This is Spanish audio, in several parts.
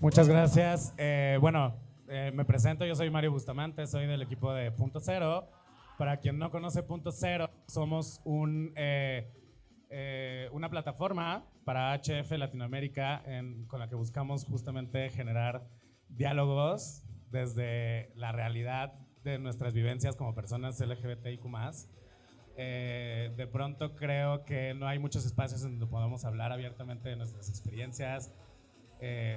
Muchas gracias. Me presento, yo soy Mario Bustamante, soy del equipo de Punto Cero. Para quien no conoce Punto Cero, somos una plataforma para HF Latinoamérica con la que buscamos justamente generar diálogos desde la realidad de nuestras vivencias como personas LGBTIQ+. De pronto creo que no hay muchos espacios en donde podamos hablar abiertamente de nuestras experiencias,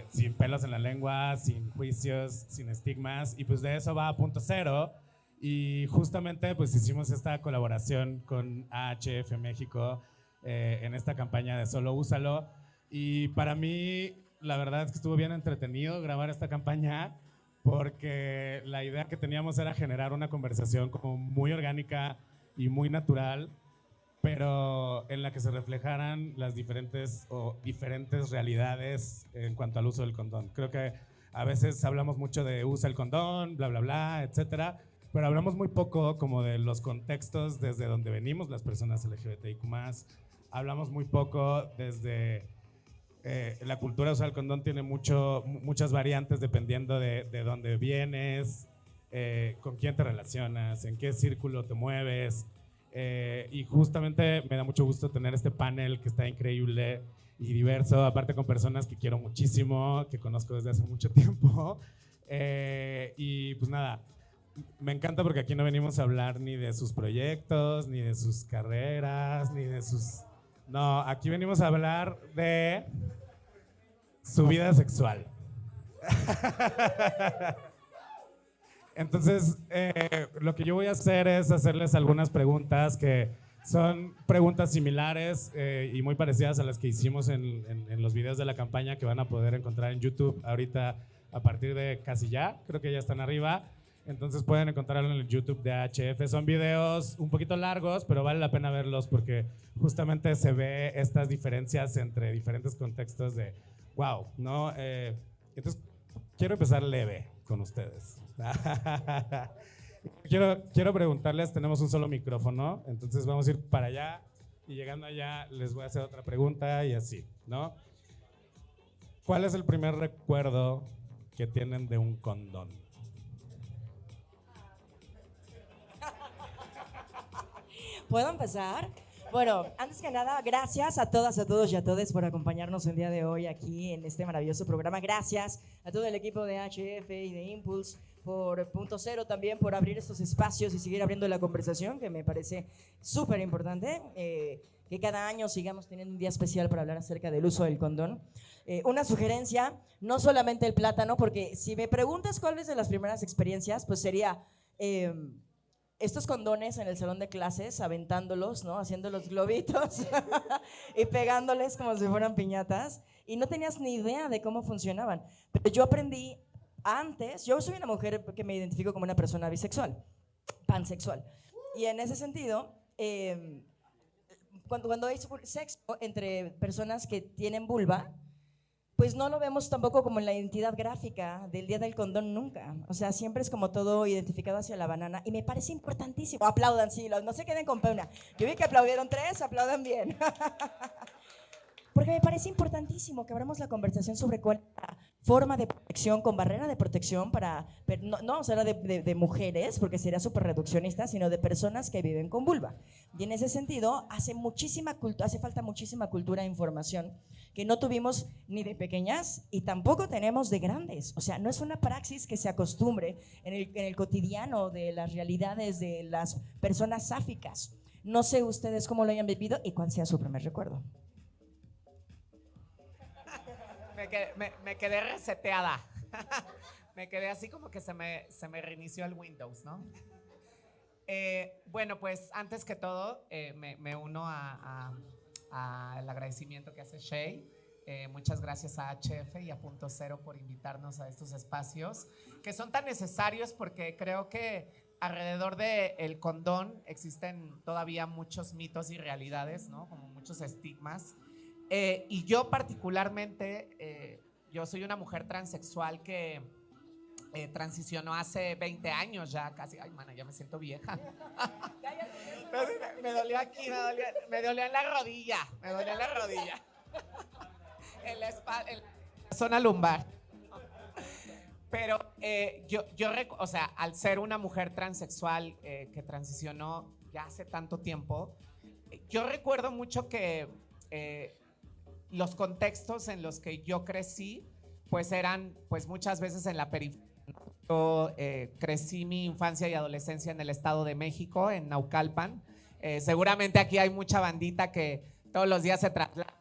sin pelos en la lengua, sin juicios, sin estigmas, y pues de eso va a Punto Cero. Y justamente pues hicimos esta colaboración con AHF México en esta campaña de Solo Úsalo, y para mí la verdad es que estuvo bien entretenido grabar esta campaña porque la idea que teníamos era generar una conversación como muy orgánica y muy natural, pero en la que se reflejaran las diferentes realidades en cuanto al uso del condón. Creo que a veces hablamos mucho de usa el condón, bla, bla, bla, etcétera, pero hablamos muy poco como de los contextos desde donde venimos las personas LGBTIQ+. Hablamos muy poco desde la cultura de usar el condón tiene muchas variantes dependiendo de dónde vienes, con quién te relacionas, en qué círculo te mueves. Y justamente me da mucho gusto tener este panel que está increíble y diverso, aparte con personas que quiero muchísimo, que conozco desde hace mucho tiempo. Y pues nada, me encanta porque aquí no venimos a hablar ni de sus proyectos, ni de sus carreras, ni de sus... No, aquí venimos a hablar de su vida sexual. Entonces, lo que yo voy a hacer es hacerles algunas preguntas que son preguntas similares y muy parecidas a las que hicimos en los videos de la campaña que van a poder encontrar en YouTube ahorita a partir de casi ya, creo que ya están arriba. Entonces pueden encontrarlo en el YouTube de HF. Son videos un poquito largos, pero vale la pena verlos porque justamente se ve estas diferencias entre diferentes contextos de wow, ¿no? Entonces, quiero empezar leve con ustedes. Quiero preguntarles, tenemos un solo micrófono, entonces vamos a ir para allá y llegando allá les voy a hacer otra pregunta y así, ¿no? ¿Cuál es el primer recuerdo que tienen de un condón? ¿Puedo empezar? Bueno, antes que nada, gracias a todas, a todos y a todes por acompañarnos el día de hoy aquí en este maravilloso programa. Gracias a todo el equipo de HF y de Impulse por Punto Cero también por abrir estos espacios y seguir abriendo la conversación, que me parece súper importante. Que cada año sigamos teniendo un día especial para hablar acerca del uso del condón. Una sugerencia, no solamente el plátano, porque si me preguntas cuáles de las primeras experiencias, pues sería... estos condones en el salón de clases, aventándolos, ¿no? Haciendo los globitos y pegándoles como si fueran piñatas, y no tenías ni idea de cómo funcionaban. Pero yo aprendí antes, yo soy una mujer que me identifico como una persona bisexual, pansexual, y en ese sentido, cuando hay sexo entre personas que tienen vulva, pues no lo vemos tampoco como en la identidad gráfica del Día del Condón nunca. O sea, siempre es como todo identificado hacia la banana. Y me parece importantísimo. Aplaudan, sí, no se queden con pena. Yo vi que aplaudieron 3, aplaudan bien. Porque me parece importantísimo que abramos la conversación sobre cuál es la forma de protección con barrera de protección para, no vamos a hablar de mujeres, porque sería súper reduccionista, sino de personas que viven con vulva. Y en ese sentido, hace falta muchísima cultura e información que no tuvimos ni de pequeñas y tampoco tenemos de grandes. O sea, no es una praxis que se acostumbre en el cotidiano de las realidades de las personas sáficas. No sé ustedes cómo lo hayan vivido y cuál sea su primer recuerdo. Me quedé reseteada. Me quedé así como que se me reinició el Windows, ¿no? Bueno, pues antes que todo, me uno al agradecimiento que hace Shay. Muchas gracias a HF y a Punto Cero por invitarnos a estos espacios que son tan necesarios porque creo que alrededor del condón existen todavía muchos mitos y realidades, ¿no? Como muchos estigmas. Y yo particularmente, yo soy una mujer transexual que transicionó hace 20 años ya casi. Ay, mana, ya me siento vieja. Me dolió aquí, me dolió en la rodilla, en la zona lumbar. Pero o sea, al ser una mujer transexual que transicionó ya hace tanto tiempo, yo recuerdo mucho que los contextos en los que yo crecí, pues eran pues muchas veces en la periferia. Yo crecí mi infancia y adolescencia en el Estado de México, en Naucalpan. Seguramente aquí hay mucha bandita que todos los días se traslada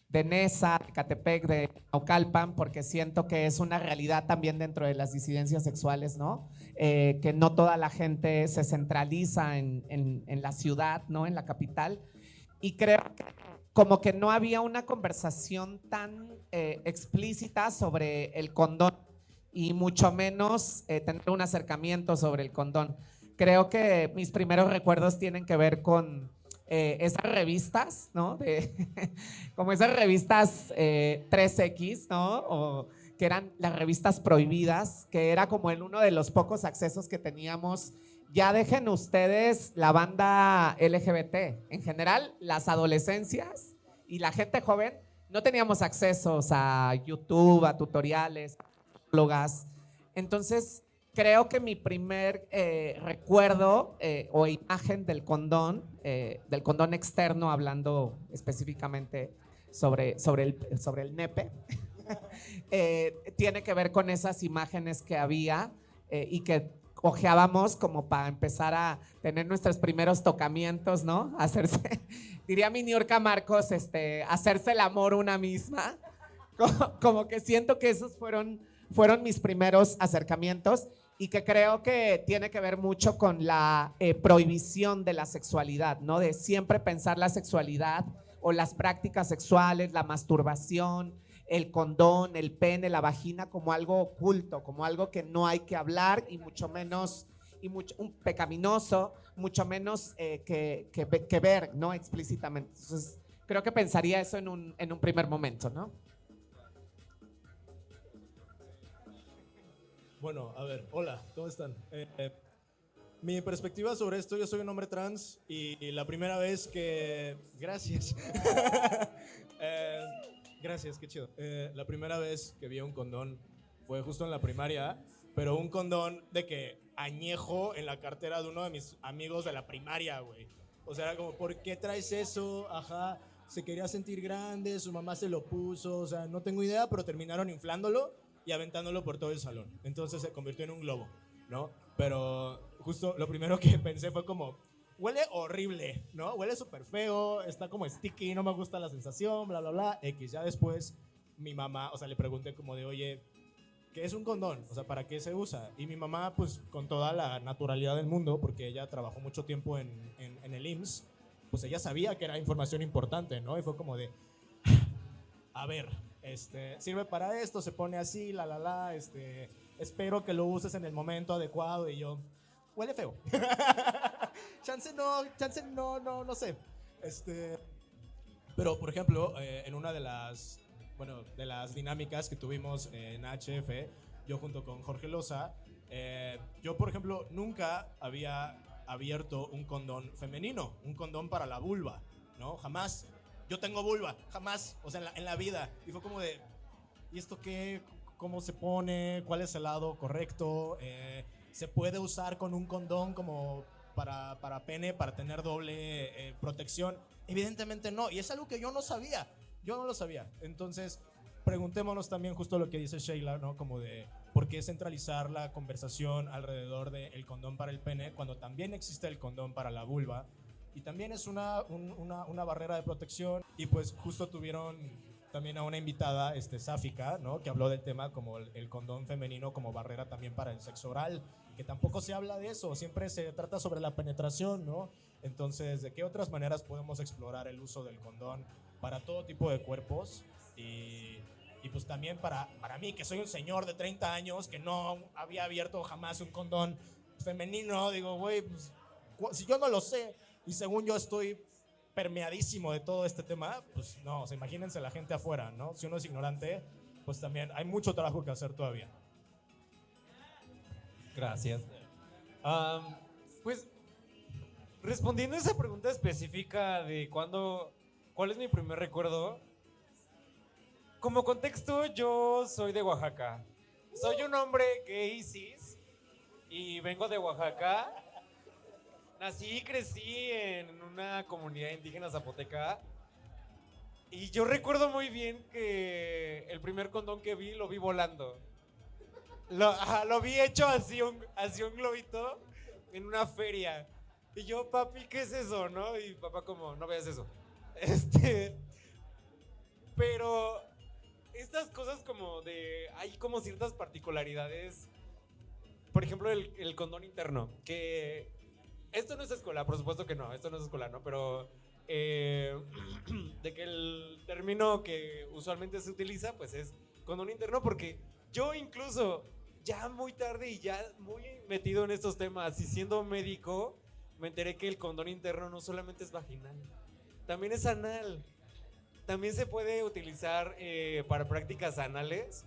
de Nesa, de Catepec, de Naucalpan, porque siento que es una realidad también dentro de las disidencias sexuales, ¿no? Que no toda la gente se centraliza en la ciudad, ¿no? En la capital. Y creo que como que no había una conversación tan explícita sobre el condón y mucho menos tener un acercamiento sobre el condón. Creo que mis primeros recuerdos tienen que ver con esas revistas, ¿no? Como esas revistas 3X, ¿no? O que eran las revistas prohibidas, que era como uno de los pocos accesos que teníamos. Ya dejen ustedes la banda LGBT. En general, las adolescencias y la gente joven no teníamos accesos a YouTube, a tutoriales, a blogs. Entonces, creo que mi primer recuerdo o imagen del condón externo, hablando específicamente sobre el nepe, tiene que ver con esas imágenes que había y que ojeábamos como para empezar a tener nuestros primeros tocamientos, ¿no? Hacerse, diría mi Niurka Marcos, hacerse el amor una misma. Como que siento que esos fueron mis primeros acercamientos y que creo que tiene que ver mucho con la prohibición de la sexualidad, ¿no? De siempre pensar la sexualidad o las prácticas sexuales, la masturbación, el condón, el pene, la vagina como algo oculto, como algo que no hay que hablar y mucho menos, un pecaminoso, mucho menos que ver, ¿no? Explícitamente. Entonces, creo que pensaría eso en un primer momento, ¿no? Bueno, a ver, hola, ¿cómo están? Mi perspectiva sobre esto, yo soy un hombre trans y la primera vez que... Gracias. Gracias, qué chido. La primera vez que vi un condón fue justo en la primaria, pero un condón de que añejo en la cartera de uno de mis amigos de la primaria, güey. O sea, era como, ¿por qué traes eso? Ajá, se quería sentir grande, su mamá se lo puso, o sea, no tengo idea, pero terminaron inflándolo y aventándolo por todo el salón. Entonces se convirtió en un globo, ¿no? Pero justo lo primero que pensé fue como, huele horrible, ¿no? Huele súper feo, está como sticky, no me gusta la sensación, bla, bla, bla, X. Ya después mi mamá, o sea, le pregunté como de, oye, ¿qué es un condón? O sea, ¿para qué se usa? Y mi mamá, pues con toda la naturalidad del mundo, porque ella trabajó mucho tiempo en el IMSS, pues ella sabía que era información importante, ¿no? Y fue como de, a ver, sirve para esto, se pone así, espero que lo uses en el momento adecuado. Y yo, huele feo. chance no sé. Pero, por ejemplo, en una de las dinámicas que tuvimos en HF, yo junto con Jorge Loza, yo, por ejemplo, nunca había abierto un condón femenino, un condón para la vulva, ¿no? Jamás. Yo tengo vulva, jamás, o sea, en la vida. Y fue como de, ¿y esto qué? ¿Cómo se pone? ¿Cuál es el lado correcto? ¿Se puede usar con un condón como para pene, para tener doble protección? Evidentemente no, y es algo que yo no sabía. Yo no lo sabía. Entonces, preguntémonos también justo lo que dice Sheila, ¿no? Como de, ¿por qué centralizar la conversación alrededor del condón para el pene cuando también existe el condón para la vulva? Y también es una barrera de protección. Y pues justo tuvieron también a una invitada, Sáfica, ¿no? Que habló del tema como el condón femenino como barrera también para el sexo oral, que tampoco se habla de eso, siempre se trata sobre la penetración, ¿no? Entonces, ¿de qué otras maneras podemos explorar el uso del condón para todo tipo de cuerpos? Y pues también para mí, que soy un señor de 30 años, que no había abierto jamás un condón femenino, digo, güey, pues, si yo no lo sé, y según yo estoy permeadísimo de todo este tema, pues no, o sea, imagínense la gente afuera, ¿no? Si uno es ignorante, pues también hay mucho trabajo que hacer todavía. Gracias. Pues, respondiendo a esa pregunta específica de cuál es mi primer recuerdo, como contexto, yo soy de Oaxaca Soy un hombre gay cis y vengo de Oaxaca. Nací y crecí en una comunidad indígena zapoteca. Y yo recuerdo muy bien que el primer condón que vi, lo vi volando. Lo vi hecho así un globito en una feria. Y yo, papi, ¿qué es eso, no? Y papá como, no veas eso. Pero estas cosas como de, hay como ciertas particularidades. Por ejemplo, el condón interno, que esto no es escolar, por supuesto que no, esto no es escolar, ¿no? Pero de que el término que usualmente se utiliza, pues es condón interno, porque yo incluso ya muy tarde y ya muy metido en estos temas y siendo médico, me enteré que el condón interno no solamente es vaginal, también es anal. También se puede utilizar para prácticas anales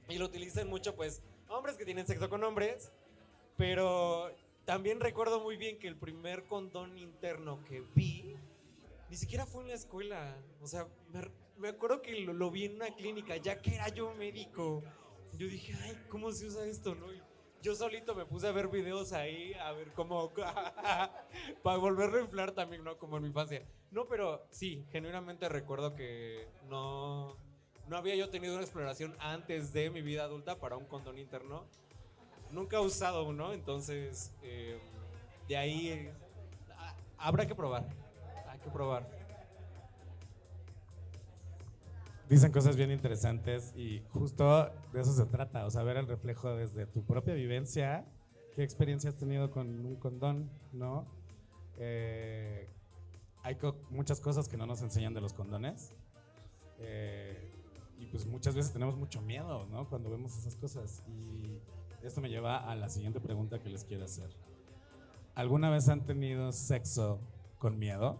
y lo utilizan mucho pues hombres que tienen sexo con hombres, pero también recuerdo muy bien que el primer condón interno que vi ni siquiera fue en la escuela. O sea, me acuerdo que lo vi en una clínica, ya que era yo médico. Yo dije, ay, ¿cómo se usa esto, no? Y yo solito me puse a ver videos ahí, a ver cómo para volverlo a inflar también, ¿no? Como en mi infancia. No, pero sí, genuinamente recuerdo que no había yo tenido una exploración antes de mi vida adulta para un condón interno. Nunca he usado uno, entonces de ahí habrá que probar. Hay que probar. Dicen cosas bien interesantes y justo de eso se trata, o sea, ver el reflejo desde tu propia vivencia, qué experiencia has tenido con un condón, ¿no? Hay muchas cosas que no nos enseñan de los condones y pues muchas veces tenemos mucho miedo, ¿no? Cuando vemos esas cosas, y esto me lleva a la siguiente pregunta que les quiero hacer. ¿Alguna vez han tenido sexo con miedo?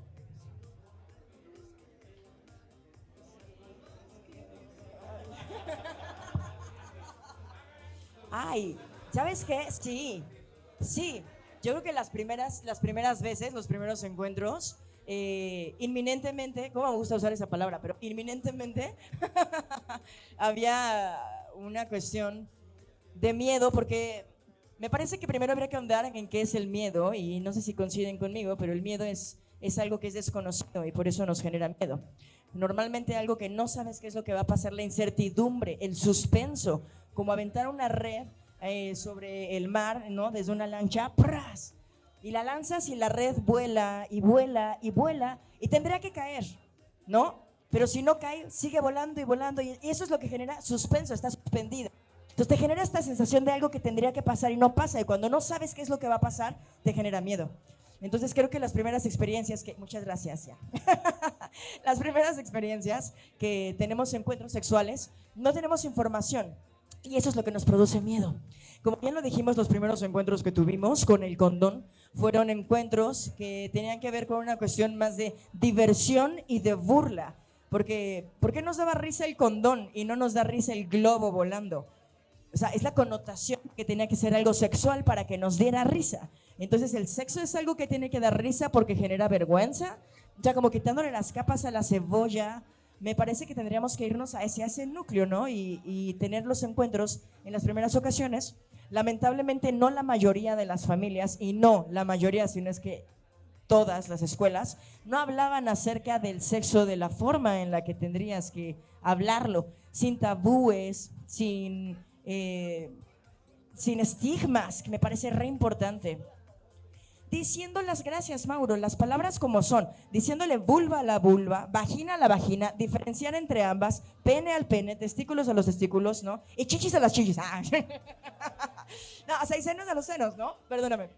Ay, ¿sabes qué? Sí. Yo creo que las primeras veces, los primeros encuentros, inminentemente, ¿cómo me gusta usar esa palabra? Pero inminentemente había una cuestión de miedo, porque me parece que primero habría que ahondar en qué es el miedo, y no sé si coinciden conmigo, pero el miedo es algo que es desconocido y por eso nos genera miedo. Normalmente algo que no sabes qué es lo que va a pasar, la incertidumbre, el suspenso, como aventar una red sobre el mar, ¿no? Desde una lancha, ¡pras! Y la lanzas y la red vuela y vuela y vuela y tendría que caer, ¿no? Pero si no cae, sigue volando y volando, y eso es lo que genera suspenso, está suspendida. Entonces te genera esta sensación de algo que tendría que pasar y no pasa, y cuando no sabes qué es lo que va a pasar, te genera miedo. Entonces creo que las primeras experiencias muchas gracias ya. Las primeras experiencias que tenemos encuentros sexuales, no tenemos información, y eso es lo que nos produce miedo. Como bien lo dijimos, los primeros encuentros que tuvimos con el condón fueron encuentros que tenían que ver con una cuestión más de diversión y de burla. Porque, ¿por qué nos daba risa el condón y no nos da risa el globo volando? O sea, es la connotación que tenía que ser algo sexual para que nos diera risa. Entonces el sexo es algo que tiene que dar risa porque genera vergüenza. O sea, como quitándole las capas a la cebolla. Me parece que tendríamos que irnos a ese núcleo, ¿no? Y tener los encuentros en las primeras ocasiones. Lamentablemente no la mayoría de las familias, y no la mayoría, sino es que todas las escuelas, no hablaban acerca del sexo de la forma en la que tendrías que hablarlo, sin tabúes, sin estigmas, que me parece re importante. Diciendo las gracias, Mauro, las palabras como son, diciéndole vulva a la vulva, vagina a la vagina, diferenciar entre ambas, pene al pene, testículos a los testículos, ¿no? Y chichis a las chichis. No, o sea, y senos a los senos, ¿no? Perdóname.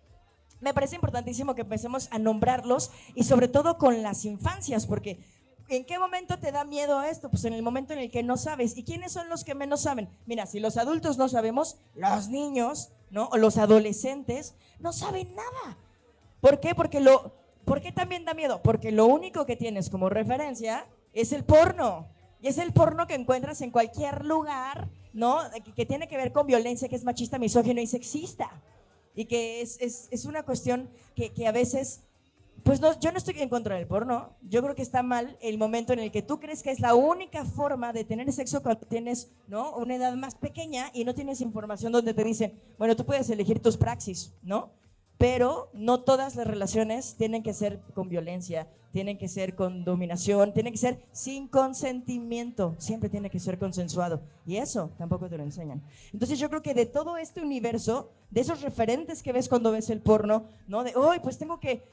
Me parece importantísimo que empecemos a nombrarlos, y sobre todo con las infancias, porque ¿en qué momento te da miedo esto? Pues en el momento en el que no sabes. ¿Y quiénes son los que menos saben? Mira, si los adultos no sabemos, los niños, ¿no? O los adolescentes no saben nada. ¿Por qué? ¿Por qué también da miedo? Porque lo único que tienes como referencia es el porno. Y es el porno que encuentras en cualquier lugar, ¿no? Que tiene que ver con violencia, que es machista, misógino y sexista. Y que es una cuestión que a veces Pues no, yo no estoy en contra del porno. Yo creo que está mal el momento en el que tú crees que es la única forma de tener sexo cuando tienes, ¿no?, una edad más pequeña y no tienes información donde te dicen, bueno, tú puedes elegir tus praxis, ¿no? Pero no todas las relaciones tienen que ser con violencia, tienen que ser con dominación, tienen que ser sin consentimiento, siempre tiene que ser consensuado. Y eso tampoco te lo enseñan. Entonces yo creo que de todo este universo, de esos referentes que ves cuando ves el porno, ¿no? De, hoy pues tengo que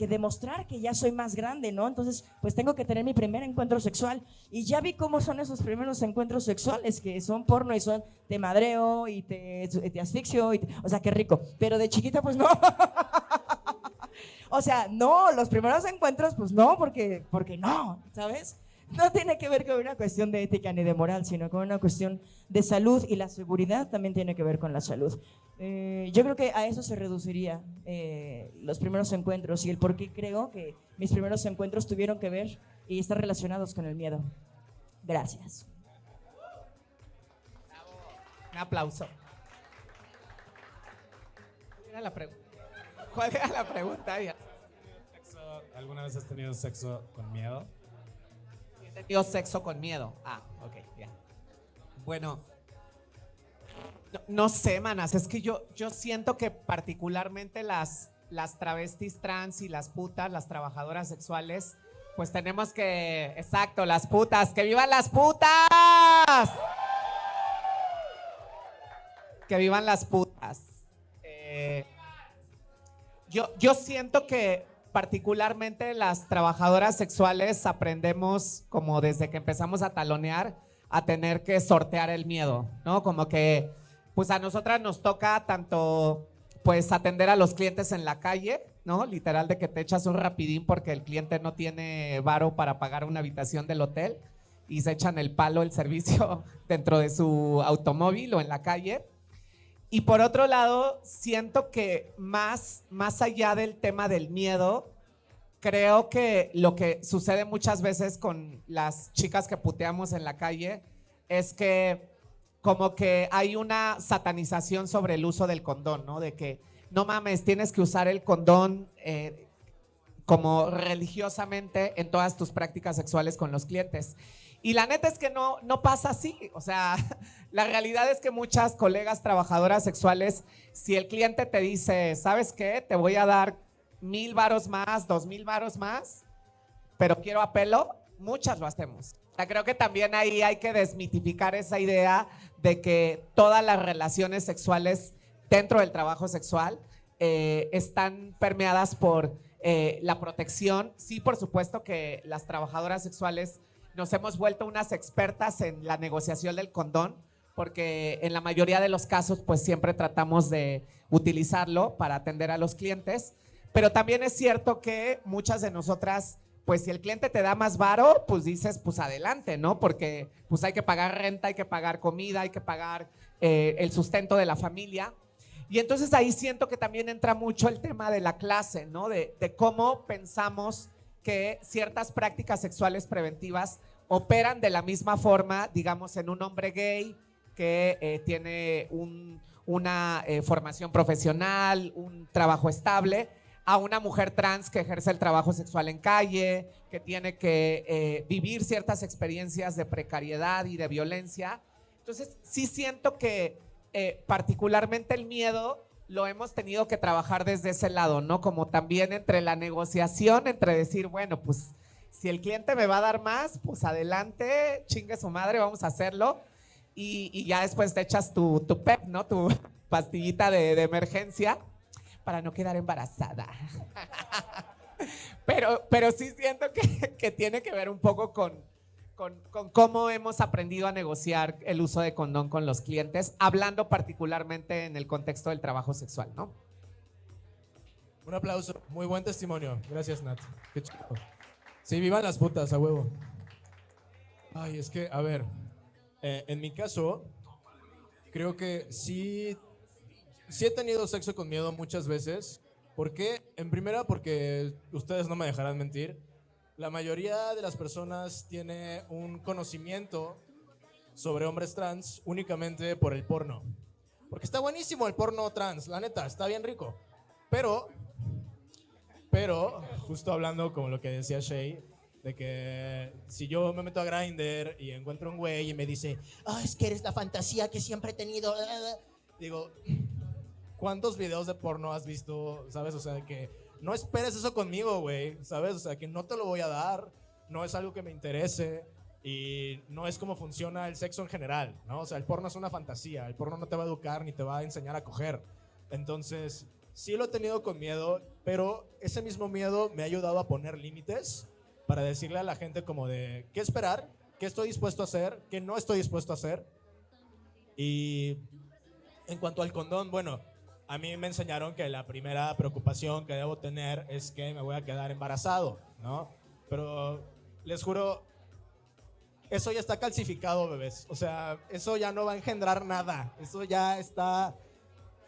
demostrar que ya soy más grande, ¿no? Entonces pues tengo que tener mi primer encuentro sexual. Y ya vi cómo son esos primeros encuentros sexuales, que son porno y son te madreo y te asfixio, o sea, qué rico. Pero de chiquita pues no. O sea, no, los primeros encuentros, pues no, porque no, ¿sabes? No tiene que ver con una cuestión de ética ni de moral, sino con una cuestión de salud, y la seguridad también tiene que ver con la salud. Yo creo que a eso se reduciría los primeros encuentros, y el por qué creo que mis primeros encuentros tuvieron que ver y estar relacionados con el miedo. Gracias. Un aplauso. ¿Cuál era la pregunta? ¿Alguna vez has tenido sexo con miedo? ¿He tenido sexo con miedo? Ah, ok, ya. Bueno, no sé, manas, es que yo siento que particularmente las travestis trans y las putas, las trabajadoras sexuales, pues tenemos que, exacto, las putas, ¡que vivan las putas! ¡Que vivan las putas! Yo siento que particularmente las trabajadoras sexuales aprendemos, como desde que empezamos a talonear, a tener que sortear el miedo, ¿no? Como que pues a nosotras nos toca tanto pues atender a los clientes en la calle, ¿no? Literal, de que te echas un rapidín porque el cliente no tiene varo para pagar una habitación del hotel y se echan el palo el servicio dentro de su automóvil o en la calle. Y por otro lado, siento que más allá del tema del miedo, creo que lo que sucede muchas veces con las chicas que puteamos en la calle es que como que hay una satanización sobre el uso del condón, ¿no? De que no mames, tienes que usar el condón como religiosamente en todas tus prácticas sexuales con los clientes. Y la neta es que no pasa así. O sea, la realidad es que muchas colegas trabajadoras sexuales, si el cliente te dice, ¿sabes qué? Te voy a dar 1,000 varos más, 2,000 varos más, pero quiero a pelo, muchas lo hacemos. O sea, creo que también ahí hay que desmitificar esa idea de que todas las relaciones sexuales dentro del trabajo sexual están permeadas por la protección. Sí, por supuesto que las trabajadoras sexuales nos hemos vuelto unas expertas en la negociación del condón, porque en la mayoría de los casos pues siempre tratamos de utilizarlo para atender a los clientes, pero también es cierto que muchas de nosotras, pues si el cliente te da más varo, pues dices pues adelante, ¿no? Porque pues hay que pagar renta, hay que pagar comida, hay que pagar el sustento de la familia. Y entonces ahí siento que también entra mucho el tema de la clase, ¿no? De cómo pensamos que ciertas prácticas sexuales preventivas operan de la misma forma, digamos, en un hombre gay que tiene una formación profesional, un trabajo estable, a una mujer trans que ejerce el trabajo sexual en calle, que tiene que vivir ciertas experiencias de precariedad y de violencia. Entonces, sí siento que particularmente el miedo lo hemos tenido que trabajar desde ese lado, ¿no? Como también entre la negociación, entre decir, bueno, pues si el cliente me va a dar más, pues adelante, chingue su madre, vamos a hacerlo. Y ya después te echas tu PEP, ¿no? Tu pastillita de emergencia para no quedar embarazada. Pero sí siento que tiene que ver un poco con cómo hemos aprendido a negociar el uso de condón con los clientes, hablando particularmente en el contexto del trabajo sexual, ¿no? Un aplauso, muy buen testimonio. Gracias, Nat. Qué chido. Sí, vivan las putas, a huevo. Ay, es que, a ver, en mi caso, creo que sí he tenido sexo con miedo muchas veces. ¿Por qué? En primera, porque ustedes no me dejarán mentir. La mayoría de las personas tiene un conocimiento sobre hombres trans únicamente por el porno. Porque está buenísimo el porno trans, la neta, está bien rico. Pero Pero, justo hablando como lo que decía Shay, de que si yo me meto a Grindr y encuentro un güey y me dice, es que eres la fantasía que siempre he tenido, digo, ¿cuántos videos de porno has visto? ¿Sabes? O sea, que no esperes eso conmigo, güey, ¿sabes? O sea, que no te lo voy a dar, no es algo que me interese y no es como funciona el sexo en general, ¿no? O sea, el porno es una fantasía, el porno no te va a educar ni te va a enseñar a coger. Entonces, sí lo he tenido con miedo, pero ese mismo miedo me ha ayudado a poner límites para decirle a la gente como de qué esperar, qué estoy dispuesto a hacer, qué no estoy dispuesto a hacer. Y en cuanto al condón, bueno, a mí me enseñaron que la primera preocupación que debo tener es que me voy a quedar embarazado, ¿no? Pero les juro, eso ya está calcificado, bebés. O sea, eso ya no va a engendrar nada. Eso ya está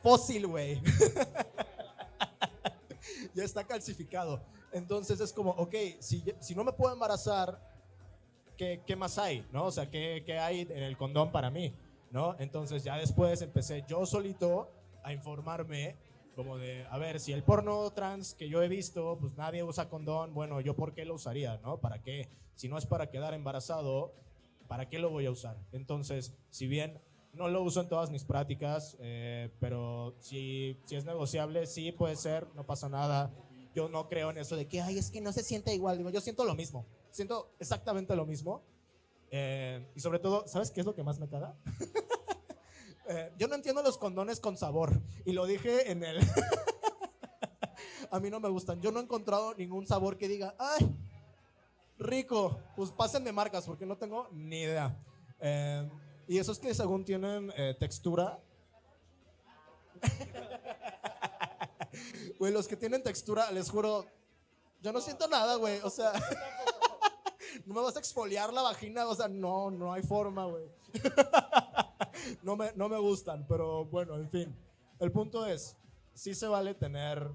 fósil, güey. Ya está calcificado. Entonces es como, ok, si no me puedo embarazar, ¿qué más hay? ¿No? O sea, ¿qué hay en el condón para mí? ¿No? Entonces ya después empecé yo solito a informarme como de, a ver, si el porno trans que yo he visto, pues nadie usa condón, bueno, ¿yo por qué lo usaría? ¿No? ¿Para qué? Si no es para quedar embarazado, ¿para qué lo voy a usar? Entonces, si bien no lo uso en todas mis prácticas, pero si es negociable, sí puede ser, no pasa nada. Yo no creo en eso de que, es que no se siente igual. Digo, yo siento lo mismo. Siento exactamente lo mismo. Y sobre todo, ¿sabes qué es lo que más me caga? Yo no entiendo los condones con sabor. Y lo dije en el... A mí no me gustan. Yo no he encontrado ningún sabor que diga, ¡ay, rico! Pues pásenme marcas porque no tengo ni idea. Y esos que según tienen textura... Güey, los que tienen textura, les juro, yo no siento nada, güey. O sea, no me vas a exfoliar la vagina. O sea, no hay forma, güey. No me gustan, pero bueno, en fin. El punto es, sí se vale tener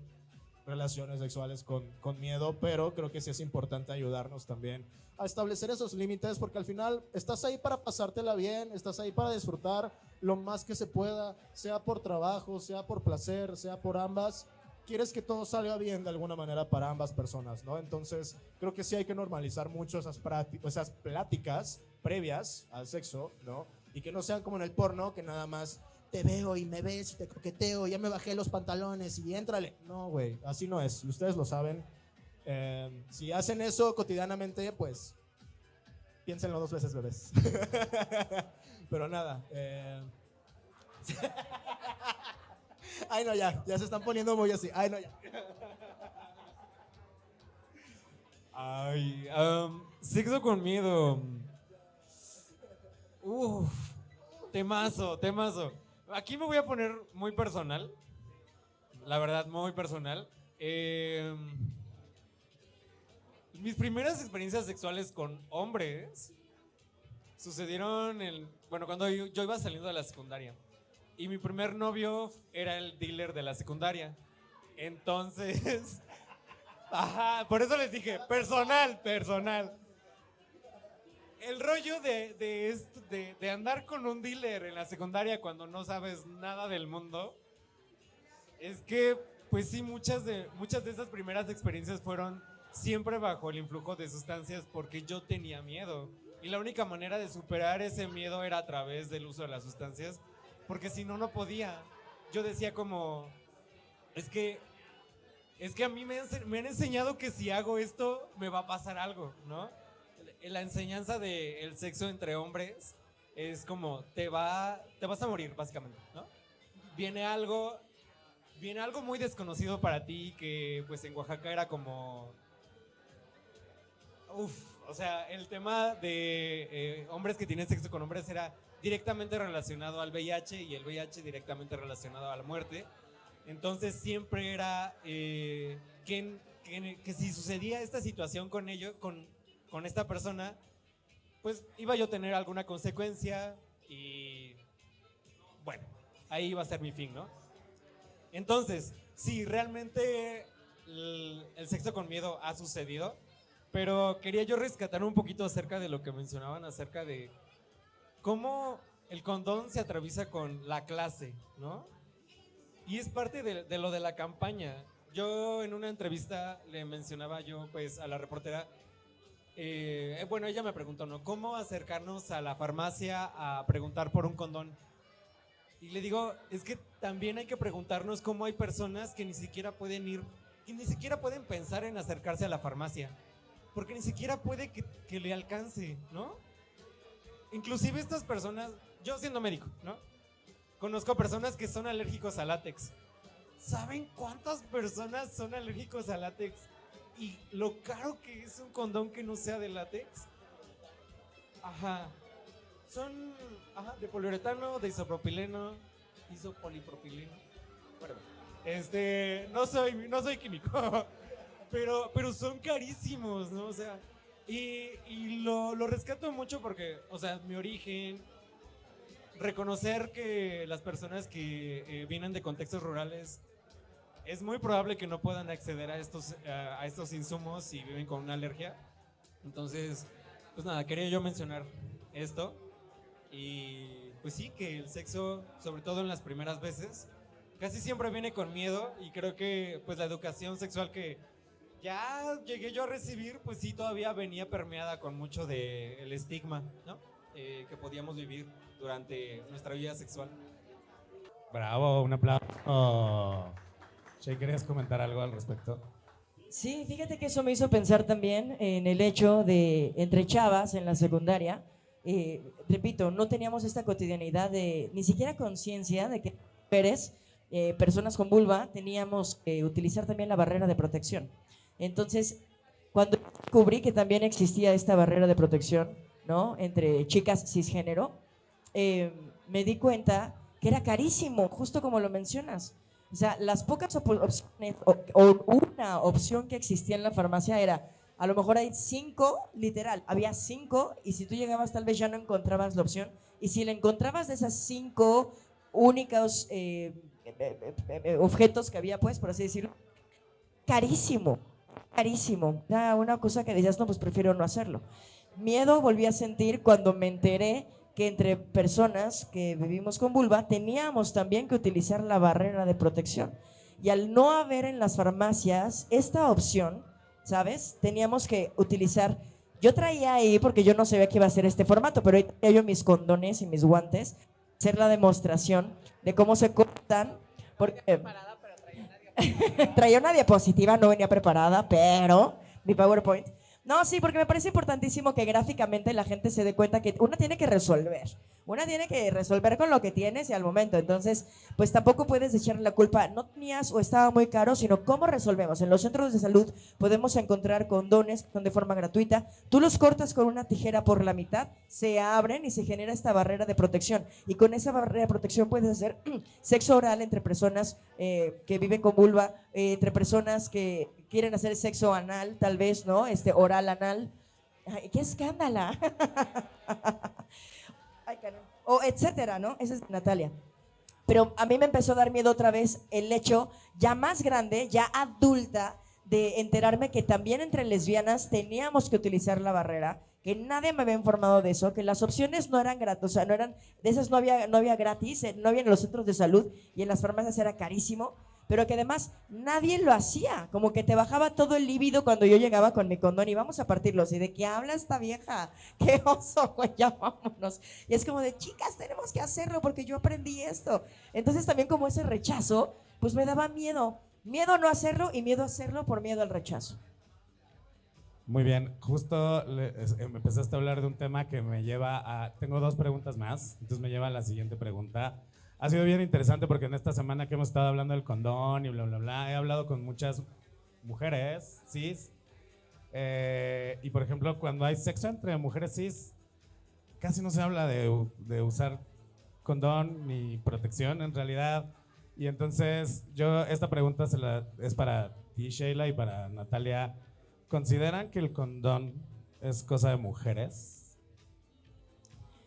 relaciones sexuales con miedo, pero creo que sí es importante ayudarnos también a establecer esos límites, porque al final estás ahí para pasártela bien, estás ahí para disfrutar lo más que se pueda, sea por trabajo, sea por placer, sea por ambas. Quieres que todo salga bien de alguna manera para ambas personas, ¿no? Entonces, creo que sí hay que normalizar mucho esas pláticas previas al sexo, ¿no? Y que no sean como en el porno, que nada más te veo y me ves y te coqueteo, ya me bajé los pantalones y éntrale. No, güey, así no es, y ustedes lo saben. Si hacen eso cotidianamente, pues piénsenlo 2 veces, bebés. Pero nada. Ay, no, ya se están poniendo muy así. Ay, no, ya. Ay, sexo con miedo. Uf, temazo. Aquí me voy a poner muy personal. La verdad, muy personal. Mis primeras experiencias sexuales con hombres sucedieron cuando yo iba saliendo de la secundaria. Y mi primer novio era el dealer de la secundaria. Entonces, por eso les dije, personal. El rollo de andar con un dealer en la secundaria cuando no sabes nada del mundo, es que, pues sí, muchas de esas primeras experiencias fueron siempre bajo el influjo de sustancias porque yo tenía miedo. Y la única manera de superar ese miedo era a través del uso de las sustancias, porque si no, no podía. Yo decía como, es que a mí me han enseñado que si hago esto me va a pasar algo, ¿no? La enseñanza del sexo entre hombres es como, te vas a morir, básicamente, ¿no? Viene algo muy desconocido para ti que pues en Oaxaca era como... o sea, el tema de hombres que tienen sexo con hombres era directamente relacionado al VIH y el VIH directamente relacionado a la muerte. Entonces siempre era que si sucedía esta situación con esta persona, pues iba yo a tener alguna consecuencia y bueno, ahí iba a ser mi fin, ¿no? Entonces, sí, realmente el sexo con miedo ha sucedido, pero quería yo rescatar un poquito acerca de lo que mencionaban acerca de cómo el condón se atraviesa con la clase, ¿no? Y es parte de lo de la campaña. yo en una entrevista le mencionaba yo pues a la reportera, bueno, ella me preguntó, ¿no? ¿Cómo acercarnos a la farmacia a preguntar por un condón? Y le digo, es que también hay que preguntarnos cómo hay personas que ni siquiera pueden ir, que ni siquiera pueden pensar en acercarse a la farmacia, porque ni siquiera puede que le alcance, ¿no? Inclusive estas personas, yo siendo médico, ¿no? Conozco personas que son alérgicos a látex. ¿Saben cuántas personas son alérgicos a látex? Y lo caro que es un condón que no sea de látex. Ajá. Son de poliuretano, de isopropileno, isopolipropileno. Bueno, no soy químico, pero son carísimos, ¿no? O sea, y lo rescato mucho porque, o sea, mi origen, reconocer que las personas que vienen de contextos rurales es muy probable que no puedan acceder a estos insumos si viven con una alergia. Entonces, pues nada, quería yo mencionar esto. Y pues sí, que el sexo, sobre todo en las primeras veces, casi siempre viene con miedo. Y creo que pues la educación sexual que ya llegué yo a recibir, pues sí, todavía venía permeada con mucho del estigma, ¿no? Que podíamos vivir durante nuestra vida sexual. Bravo, un aplauso. Shay, ¿querías comentar algo al respecto? Sí, fíjate que eso me hizo pensar también en el hecho de entre chavas en la secundaria. Repito, no teníamos esta cotidianidad de ni siquiera conciencia de que mujeres, personas con vulva, teníamos que utilizar también la barrera de protección. Entonces, cuando descubrí que también existía esta barrera de protección, ¿no?, entre chicas cisgénero, me di cuenta que era carísimo, justo como lo mencionas. O sea, las pocas opciones o una opción que existía en la farmacia era, a lo mejor hay 5, literal, había 5, y si tú llegabas tal vez ya no encontrabas la opción, y si la encontrabas de esas 5 únicos objetos que había, pues, por así decirlo, carísimo, carísimo. Era una cosa que decías, no, pues prefiero no hacerlo. Miedo volví a sentir cuando me enteré que entre personas que vivimos con vulva teníamos también que utilizar la barrera de protección. Y al no haber en las farmacias esta opción, ¿sabes? Teníamos que utilizar, yo traía ahí, porque yo no sabía que iba a ser este formato, pero ahí traía yo mis condones y mis guantes, hacer la demostración de cómo se cortan, porque traía una diapositiva, no venía preparada, pero mi PowerPoint. No, sí, porque me parece importantísimo que gráficamente la gente se dé cuenta que una tiene que resolver con lo que tienes y al momento. Entonces, pues tampoco puedes echarle la culpa, no tenías o estaba muy caro, sino cómo resolvemos. En los centros de salud podemos encontrar condones que son de forma gratuita. Tú los cortas con una tijera por la mitad, se abren y se genera esta barrera de protección. Y con esa barrera de protección puedes hacer sexo oral entre personas que viven con vulva, entre personas que quieren hacer sexo anal, tal vez, ¿no? Oral anal. Ay, ¡qué escándala! Ay, o etcétera, ¿no? Esa es Natalia. Pero a mí me empezó a dar miedo otra vez el hecho, ya más grande, ya adulta, de enterarme que también entre lesbianas teníamos que utilizar la barrera, que nadie me había informado de eso, que las opciones no eran gratis, o sea, no eran, de esas no había gratis, no había en los centros de salud y en las farmacias era carísimo, pero que además nadie lo hacía, como que te bajaba todo el líbido cuando yo llegaba con mi condón y vamos a partirlos, y de qué habla esta vieja, qué oso, güey, ya vámonos. Y es como de, chicas, tenemos que hacerlo porque yo aprendí esto. Entonces también como ese rechazo, pues me daba miedo a no hacerlo y miedo a hacerlo por miedo al rechazo. Muy bien, justo me empezaste a hablar de un tema que me lleva a, tengo 2 preguntas más, entonces me lleva a la siguiente pregunta. Ha sido bien interesante porque en esta semana que hemos estado hablando del condón y bla, bla, bla, he hablado con muchas mujeres cis. Y por ejemplo, cuando hay sexo entre mujeres cis, casi no se habla de usar condón ni protección en realidad. Y entonces, esta pregunta es para ti, Sheila, y para Natalia. ¿Consideran que el condón es cosa de mujeres?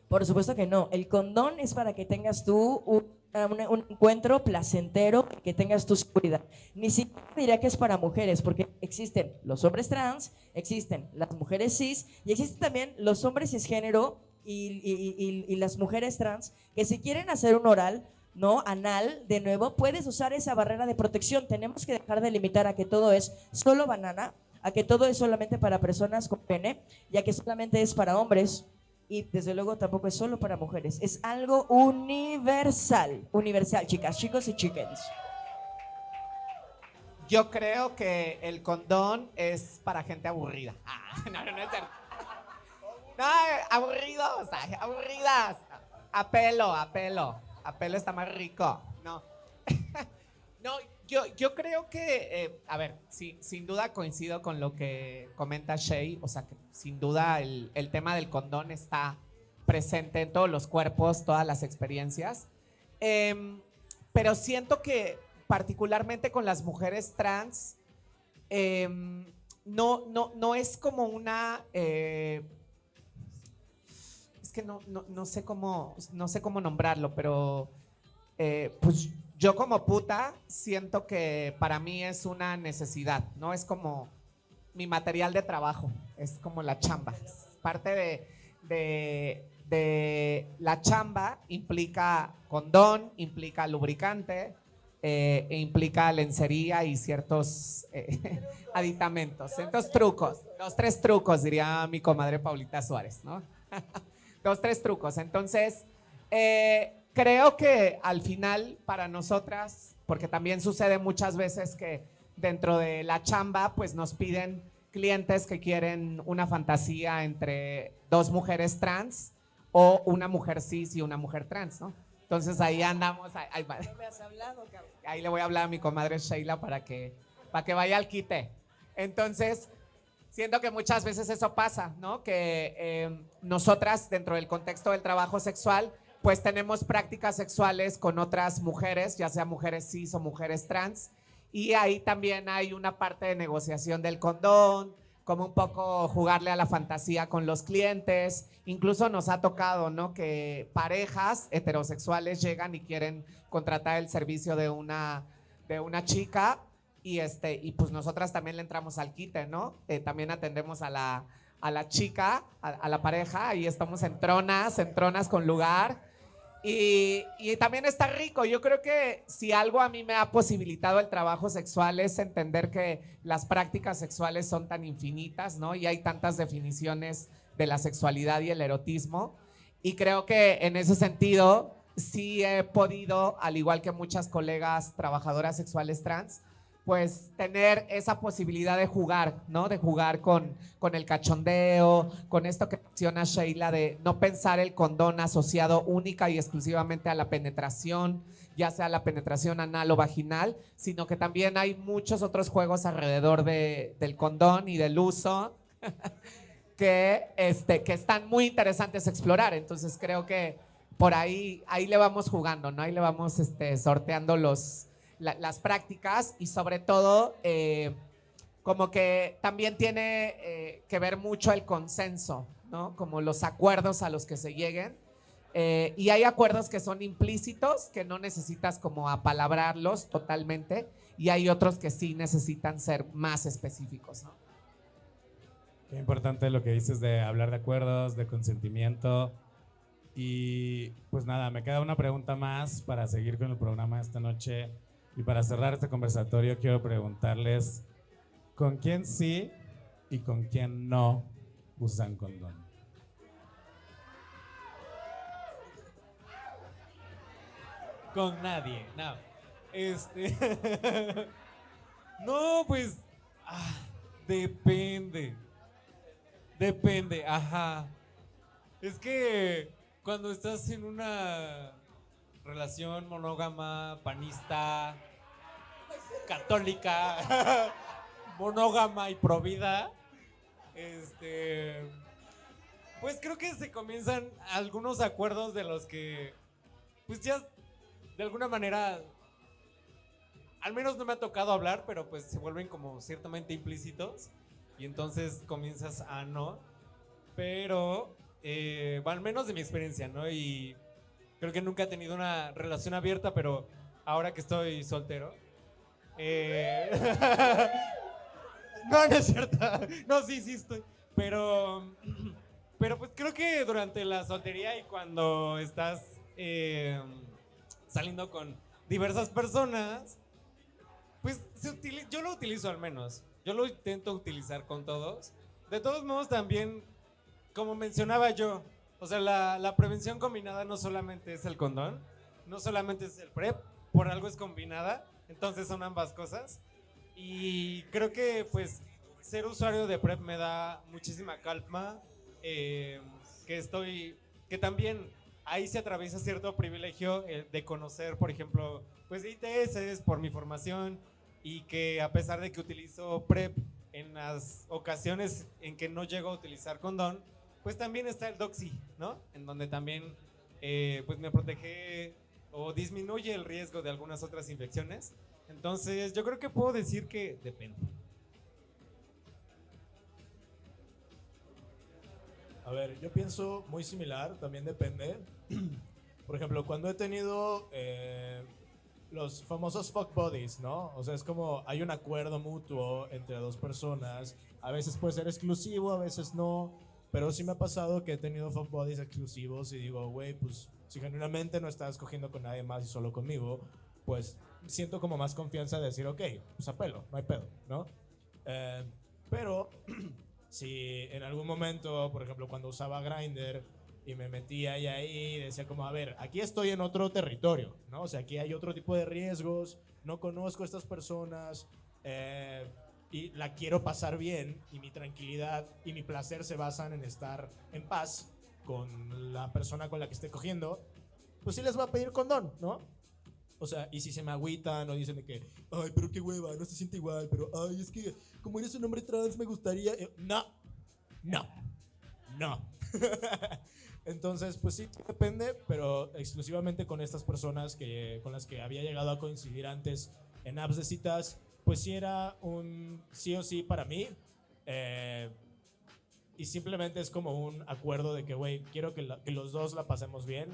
Por supuesto que no. El condón es para que tengas tú un encuentro placentero, que tengas tu seguridad. Ni siquiera diría que es para mujeres, porque existen los hombres trans, existen las mujeres cis y existen también los hombres cisgénero y las mujeres trans que si quieren hacer un oral, ¿no? Anal, de nuevo, puedes usar esa barrera de protección. Tenemos que dejar de limitar a que todo es solo banana, a que todo es solamente para personas con pene, y a que solamente es para hombres, y desde luego tampoco es solo para mujeres. Es algo universal, universal, chicas, chicos y chickens. Yo creo que el condón es para gente aburrida. No es cierto. No, aburridos, aburridas. A pelo está más rico. No, no, yo creo que, a ver, sí, sin duda coincido con lo que comenta Shay. O sea, que sin duda el tema del condón está presente en todos los cuerpos, todas las experiencias. Pero siento que particularmente con las mujeres trans, no es como una... es que no sé cómo nombrarlo, pero pues yo como puta siento que para mí es una necesidad, ¿no? Es como mi material de trabajo, es como la chamba. Es parte de la chamba, implica condón, implica lubricante, e implica lencería y ciertos aditamentos, ciertos trucos, 2, 3 trucos, diría mi comadre Paulita Suárez, ¿no? 2, 3 trucos. Entonces, creo que al final para nosotras, porque también sucede muchas veces que dentro de la chamba, pues nos piden clientes que quieren una fantasía entre 2 mujeres trans o una mujer cis y una mujer trans, ¿no? Entonces ahí andamos, ahí le voy a hablar a mi comadre Sheila para que vaya al quite. Entonces, siento que muchas veces eso pasa, ¿no? Que nosotras dentro del contexto del trabajo sexual, pues tenemos prácticas sexuales con otras mujeres, ya sea mujeres cis o mujeres trans, y ahí también hay una parte de negociación del condón, como un poco jugarle a la fantasía con los clientes. Incluso nos ha tocado, ¿no? Que parejas heterosexuales llegan y quieren contratar el servicio de una chica y pues nosotras también le entramos al quite, ¿no? También atendemos a la chica, a la pareja, y estamos en tronas con lugar. Y también está rico. Yo creo que si algo a mí me ha posibilitado el trabajo sexual es entender que las prácticas sexuales son tan infinitas, ¿no? Y hay tantas definiciones de la sexualidad y el erotismo. Y creo que en ese sentido sí he podido, al igual que muchas colegas trabajadoras sexuales trans, pues tener esa posibilidad de jugar, ¿no? De jugar con el cachondeo, con esto que menciona Sheila, de no pensar el condón asociado única y exclusivamente a la penetración, ya sea la penetración anal o vaginal, sino que también hay muchos otros juegos alrededor del condón y del uso que están muy interesantes explorar. Entonces creo que por ahí le vamos jugando, ¿no? Ahí le vamos sorteando las prácticas, y sobre todo como que también tiene que ver mucho el consenso, ¿no? Como los acuerdos a los que se lleguen, y hay acuerdos que son implícitos, que no necesitas como apalabrarlos totalmente, y hay otros que sí necesitan ser más específicos, ¿no? Qué importante lo que dices de hablar de acuerdos, de consentimiento. Y pues nada, me queda una pregunta más para seguir con el programa de esta noche. Y para cerrar este conversatorio quiero preguntarles, ¿con quién sí y con quién no usan condón? Con nadie, no. No, pues depende, ajá. Es que cuando estás en una relación monógama, panista, católica, monógama y provida, pues creo que se comienzan algunos acuerdos de los que, pues ya de alguna manera, al menos no me ha tocado hablar, pero pues se vuelven como ciertamente implícitos, y entonces comienzas a no, pero al menos de mi experiencia, ¿no? Y creo que nunca he tenido una relación abierta, pero ahora que estoy soltero. No es cierto. No, sí estoy. Pero pues creo que durante la soltería y cuando estás saliendo con diversas personas, pues yo lo utilizo al menos. Yo lo intento utilizar con todos. De todos modos también, como mencionaba yo, o sea, la prevención combinada no solamente es el condón, no solamente es el PrEP, por algo es combinada, entonces son ambas cosas. Y creo que pues ser usuario de PrEP me da muchísima calma, que también ahí se atraviesa cierto privilegio de conocer, por ejemplo, pues ITS por mi formación, y que a pesar de que utilizo PrEP en las ocasiones en que no llego a utilizar condón, pues también está el Doxy, ¿no? En donde también pues me protege o disminuye el riesgo de algunas otras infecciones. Entonces yo creo que puedo decir que depende. A ver, yo pienso muy similar, también depende. Por ejemplo, cuando he tenido los famosos fuck buddies, ¿no? O sea, es como hay un acuerdo mutuo entre dos personas. A veces puede ser exclusivo, a veces no. Pero sí me ha pasado que he tenido fuck buddies exclusivos y digo, güey, pues si genuinamente no estás cogiendo con nadie más y solo conmigo, pues siento como más confianza de decir, ok, pues apelo, no hay pedo, ¿no? Pero si en algún momento, por ejemplo, cuando usaba Grindr y me metía ahí, decía como, a ver, aquí estoy en otro territorio, ¿no? O sea, aquí hay otro tipo de riesgos, no conozco a estas personas, y la quiero pasar bien, y mi tranquilidad y mi placer se basan en estar en paz con la persona con la que esté cogiendo, pues sí les va a pedir condón, ¿no? O sea, y si se me agüitan o dicen de que, ay, pero qué hueva, no se siente igual, pero, ay, es que como eres un hombre trans me gustaría... No. Entonces, pues sí, depende, pero exclusivamente con estas personas con las que había llegado a coincidir antes en apps de citas, pues sí era un sí o sí para mí. Y simplemente es como un acuerdo de que, güey, quiero que los dos la pasemos bien.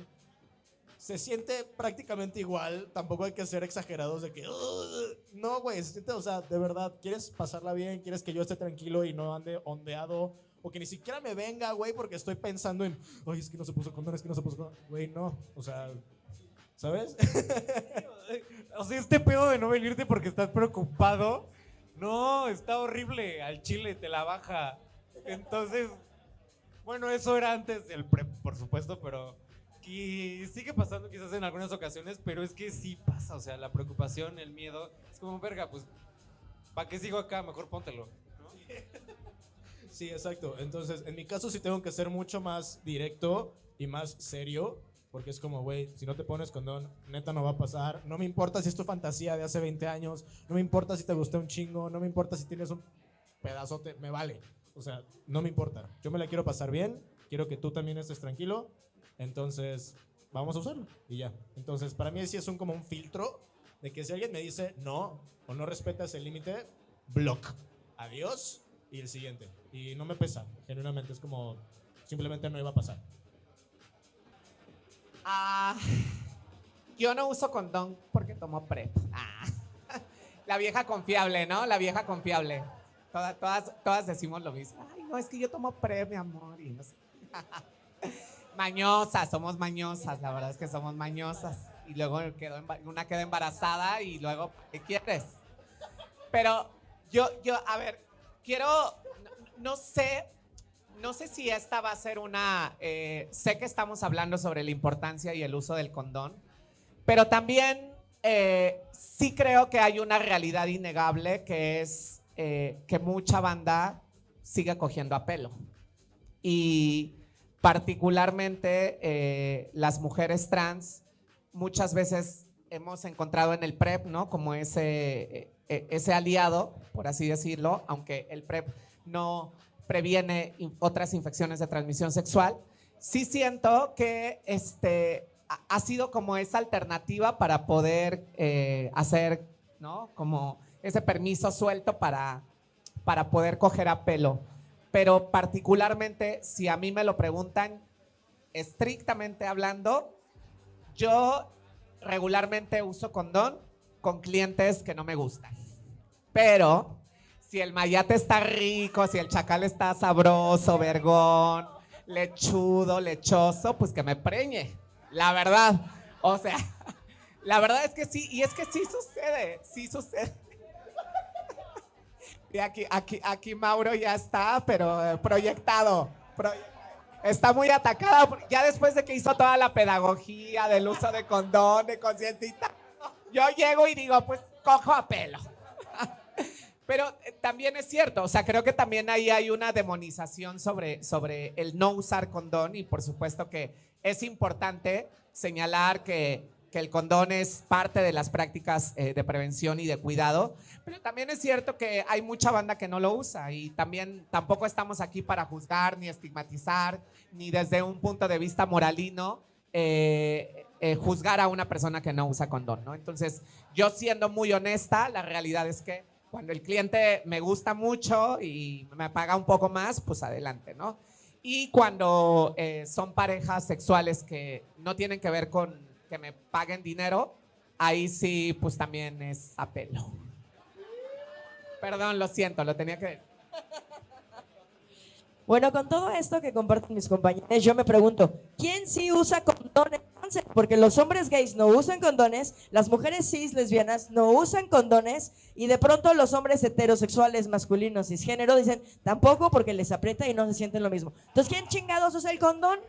Se siente prácticamente igual, tampoco hay que ser exagerados de que, no, güey, se siente, o sea, de verdad, ¿quieres pasarla bien? ¿Quieres que yo esté tranquilo y no ande ondeado? O que ni siquiera me venga, güey, porque estoy pensando en, ay, es que no se puso condón, es que no se puso condón. Güey, no, o sea, ¿sabes? O sea, este pedo de no venirte porque estás preocupado, no, está horrible, al chile te la baja. Entonces, bueno, eso era antes del PrEP, por supuesto, pero y sigue pasando quizás en algunas ocasiones, pero es que sí pasa, o sea, la preocupación, el miedo, es como, verga, pues, ¿para qué sigo acá? Mejor póntelo, ¿no? Sí, exacto. Entonces, en mi caso sí tengo que ser mucho más directo y más serio, porque es como, güey, si no te pones condón, neta no va a pasar. No me importa si es tu fantasía de hace 20 años, no me importa si te gustó un chingo, no me importa si tienes un pedazote, me vale. O sea, no me importa. Yo me la quiero pasar bien, quiero que tú también estés tranquilo, entonces vamos a usarlo y ya. Entonces, para mí sí es como un filtro de que si alguien me dice no o no respetas el límite, block. Adiós y el siguiente. Y no me pesa, genuinamente, es como simplemente no iba a pasar. Yo no uso condón porque tomo PrEP. La vieja confiable, ¿no? La vieja confiable. Todas decimos lo mismo. Ay, no, es que yo tomo PrEP, mi amor. Y no sé. Mañosas, somos mañosas. La verdad es que somos mañosas. Y luego una queda embarazada y luego, ¿qué quieres? Pero yo, a ver, no sé si esta va a ser sé que estamos hablando sobre la importancia y el uso del condón, pero también sí creo que hay una realidad innegable que es que mucha banda sigue cogiendo a pelo. Y particularmente las mujeres trans muchas veces hemos encontrado en el PrEP, ¿no? Como ese aliado, por así decirlo, aunque el PrEP no previene otras infecciones de transmisión sexual. Sí siento que ha sido como esa alternativa para poder hacer, ¿no? Como ese permiso suelto para poder coger a pelo. Pero particularmente, si a mí me lo preguntan, estrictamente hablando, yo regularmente uso condón con clientes que no me gustan. Pero si el mayate está rico, si el chacal está sabroso, vergón, lechudo, lechoso, pues que me preñe, la verdad. O sea, La verdad es que sí, y es que sí sucede. Y aquí Mauro ya está, pero proyectado. Está muy atacada, ya después de que hizo toda la pedagogía del uso de condón, de conciencita. Yo llego y digo, pues cojo a pelo. Pero también es cierto, o sea, creo que también ahí hay una demonización sobre el no usar condón, y por supuesto que es importante señalar que el condón es parte de las prácticas de prevención y de cuidado, pero también es cierto que hay mucha banda que no lo usa, y también tampoco estamos aquí para juzgar ni estigmatizar, ni desde un punto de vista moralino juzgar a una persona que no usa condón, ¿no? Entonces, yo siendo muy honesta, la realidad es que cuando el cliente me gusta mucho y me paga un poco más, pues adelante, ¿no? Y cuando son parejas sexuales que no tienen que ver con que me paguen dinero, ahí sí, pues también es a pelo. Perdón, lo siento, lo tenía que... Bueno, con todo esto que comparten mis compañeros, yo me pregunto, ¿quién sí usa condones? Porque los hombres gays no usan condones, las mujeres cis lesbianas no usan condones, y de pronto los hombres heterosexuales masculinos cisgénero dicen tampoco, porque les aprieta y no se sienten lo mismo. Entonces, ¿quién chingados usa el condón?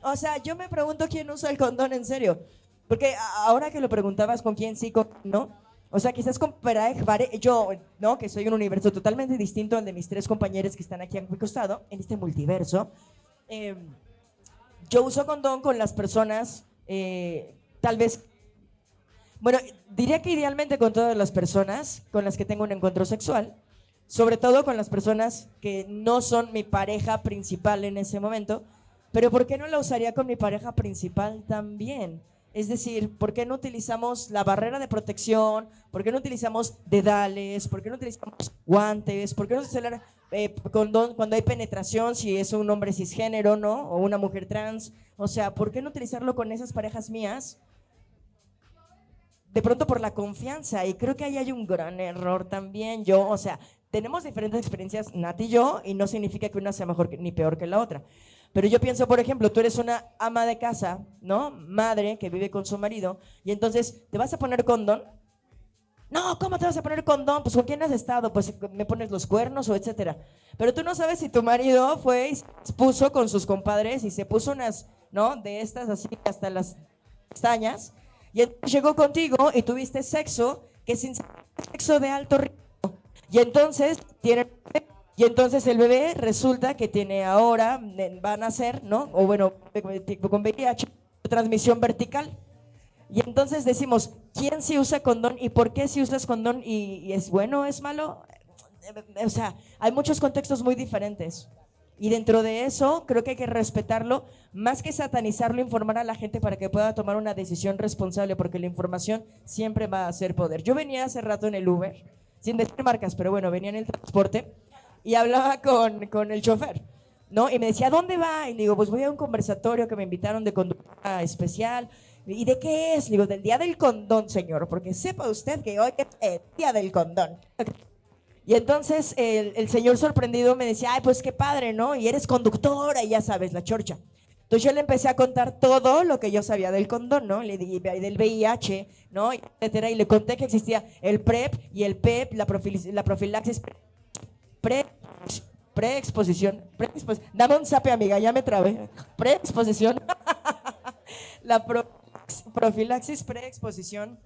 O sea, yo me pregunto quién usa el condón en serio. Porque ahora que lo preguntabas con quién sí, con no. O sea, quizás con yo, ¿no? Que soy un universo totalmente distinto al de mis 3 compañeros que están aquí a mi costado, en este multiverso. Yo uso condón con las personas, tal vez, bueno, diría que idealmente con todas las personas con las que tengo un encuentro sexual, sobre todo con las personas que no son mi pareja principal en ese momento, pero ¿por qué no la usaría con mi pareja principal también? Es decir, ¿por qué no utilizamos la barrera de protección? ¿Por qué no utilizamos dedales? ¿Por qué no utilizamos guantes? ¿Por qué no utilizar condón cuando hay penetración, si es un hombre cisgénero, ¿no? O una mujer trans. O sea, ¿por qué no utilizarlo con esas parejas mías? De pronto por la confianza, y creo que ahí hay un gran error también. O sea, tenemos diferentes experiencias, Nat y yo, y no significa que una sea mejor ni peor que la otra. Pero yo pienso, por ejemplo, tú eres una ama de casa, ¿no? Madre que vive con su marido, y entonces, ¿te vas a poner condón? No, ¿cómo te vas a poner condón? Pues ¿con quién has estado? Pues me pones los cuernos o etcétera. Pero tú no sabes si tu marido fue y se puso con sus compadres y se puso unas, ¿no? De estas así hasta las pestañas, y entonces llegó contigo y tuviste sexo, que sin sexo de alto riesgo. Y entonces Y entonces el bebé resulta que tiene ahora, va a nacer, ¿no? O bueno, con VIH, transmisión vertical. Y entonces decimos, ¿quién sí usa condón y por qué si usas condón y es bueno o es malo? O sea, hay muchos contextos muy diferentes. Y dentro de eso, creo que hay que respetarlo, más que satanizarlo, informar a la gente para que pueda tomar una decisión responsable, porque la información siempre va a ser poder. Yo venía hace rato en el Uber, sin decir marcas, pero bueno, venía en el transporte, y hablaba con el chofer, ¿no? Y me decía, ¿dónde va? Y le digo, pues voy a un conversatorio que me invitaron de conducta especial. ¿Y de qué es? Le digo, del Día del Condón, señor, porque sepa usted que hoy es el Día del Condón. Y entonces el señor sorprendido me decía, ay, pues qué padre, ¿no? Y eres conductora y ya sabes, la chorcha. Entonces yo le empecé a contar todo lo que yo sabía del condón, ¿no? Le di del VIH, ¿no? Etcétera, y le conté que existía el PrEP y el PEP, la profilaxis preexposición. Dame un zape, amiga, ya me trabé. Preexposición. La profilaxis, preexposición,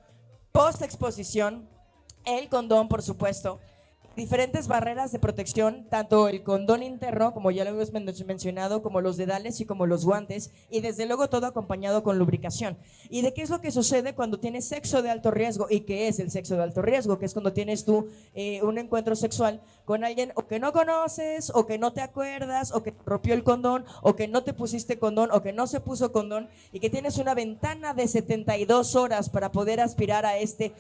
postexposición, el condón, por supuesto. Diferentes barreras de protección, tanto el condón interno, como ya lo hemos mencionado, como los dedales y como los guantes, y desde luego todo acompañado con lubricación. ¿Y de qué es lo que sucede cuando tienes sexo de alto riesgo? ¿Y qué es el sexo de alto riesgo? Que es cuando tienes tú un encuentro sexual con alguien o que no conoces, o que no te acuerdas, o que te rompió el condón, o que no te pusiste condón, o que no se puso condón, y que tienes una ventana de 72 horas para poder aspirar a este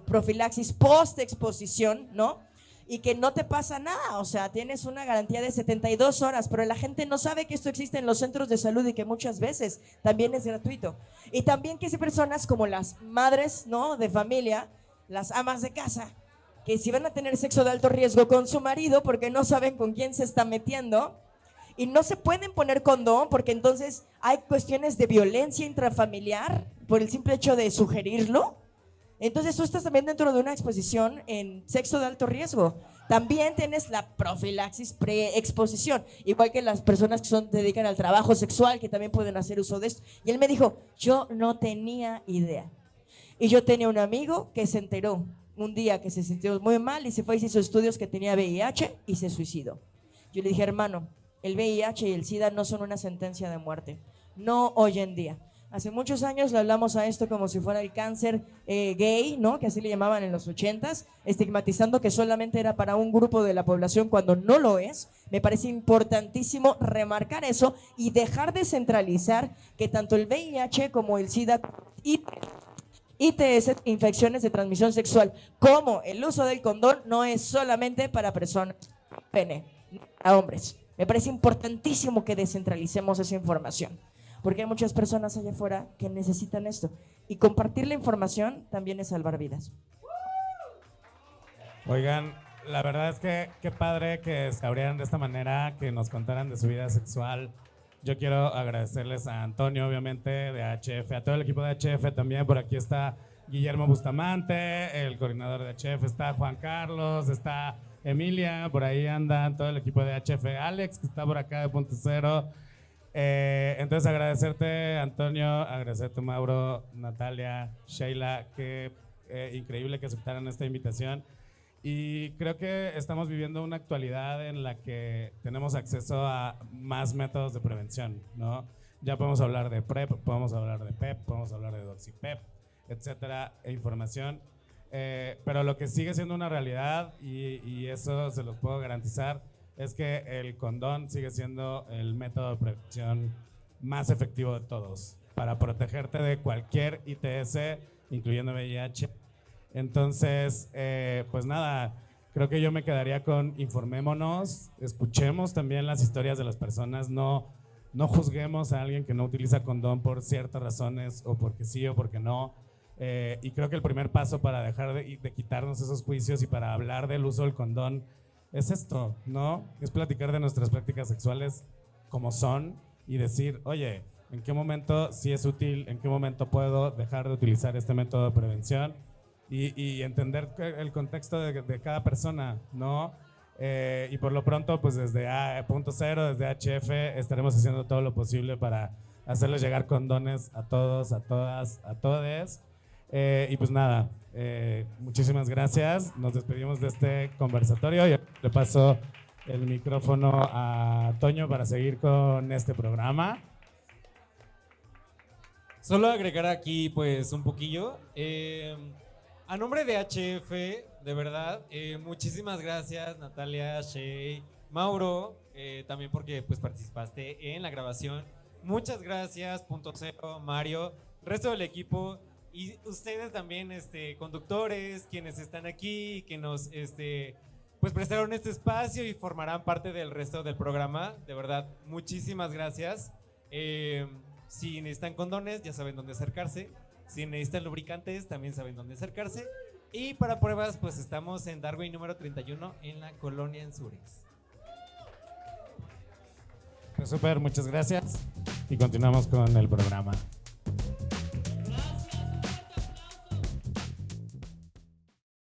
profilaxis post-exposición, ¿no? Y que no te pasa nada, o sea, tienes una garantía de 72 horas, pero la gente no sabe que esto existe en los centros de salud y que muchas veces también es gratuito. Y también que hay personas como las madres, ¿no?, de familia, las amas de casa, que si van a tener sexo de alto riesgo con su marido porque no saben con quién se está metiendo y no se pueden poner condón porque entonces hay cuestiones de violencia intrafamiliar por el simple hecho de sugerirlo, entonces tú estás también dentro de una exposición en sexo de alto riesgo. También tienes la profilaxis preexposición, igual que las personas que se dedican al trabajo sexual, que también pueden hacer uso de esto. Y él me dijo, yo no tenía idea. Y yo tenía un amigo que se enteró un día que se sintió muy mal y se fue y se hizo estudios que tenía VIH y se suicidó. Yo le dije, hermano, el VIH y el SIDA no son una sentencia de muerte, no hoy en día. Hace muchos años le hablamos a esto como si fuera el cáncer gay, ¿no? Que así le llamaban en los 80s, estigmatizando que solamente era para un grupo de la población cuando no lo es. Me parece importantísimo remarcar eso y dejar de centralizar que tanto el VIH como el SIDA y ITS, infecciones de transmisión sexual, como el uso del condón no es solamente para personas pene, a hombres. Me parece importantísimo que descentralicemos esa información, porque hay muchas personas allá afuera que necesitan esto. Y compartir la información también es salvar vidas. Oigan, la verdad es que qué padre que se abrieran de esta manera, que nos contaran de su vida sexual. Yo quiero agradecerles a Antonio, obviamente, de HF, a todo el equipo de HF también. Por aquí está Guillermo Bustamante, el coordinador de HF, está Juan Carlos, está Emilia, por ahí andan todo el equipo de HF, Alex, que está por acá de Punto Cero. Entonces agradecerte, Antonio, agradecerte, Mauro, Natalia, Sheila, qué increíble que aceptaran esta invitación. Y creo que estamos viviendo una actualidad en la que tenemos acceso a más métodos de prevención, ¿no? Ya podemos hablar de PrEP, podemos hablar de PEP, podemos hablar de DoxiPEP, etcétera, e información. Pero lo que sigue siendo una realidad, y eso se los puedo garantizar, es que el condón sigue siendo el método de prevención más efectivo de todos para protegerte de cualquier ITS, incluyendo VIH. Entonces, pues nada, creo que yo me quedaría con informémonos, escuchemos también las historias de las personas, no juzguemos a alguien que no utiliza condón por ciertas razones o porque sí o porque no. Y creo que el primer paso para dejar de quitarnos esos juicios y para hablar del uso del condón es esto, ¿no? Es platicar de nuestras prácticas sexuales como son y decir, oye, ¿en qué momento sí es útil? ¿En qué momento puedo dejar de utilizar este método de prevención? Y entender el contexto de cada persona, ¿no? Y por lo pronto, pues desde Punto Cero, desde HF, estaremos haciendo todo lo posible para hacerles llegar condones a todos, a todas, a todes. Y pues nada, muchísimas gracias. Nos despedimos de este conversatorio y le paso el micrófono a Toño para seguir con este programa. Solo agregar aquí pues un poquillo. A nombre de HF, de verdad, muchísimas gracias Natalia, Shey, Mauro, también porque pues participaste en la grabación. Muchas gracias, Punto Cero, Mario, resto del equipo y ustedes también, conductores, quienes están aquí, que nos pues prestaron este espacio y formarán parte del resto del programa. De verdad, muchísimas gracias. Si necesitan condones, ya saben dónde acercarse. Si necesitan lubricantes, también saben dónde acercarse. Y para pruebas, pues estamos en Darwin número 31 en la colonia Anzures. Pues súper, muchas gracias y continuamos con el programa.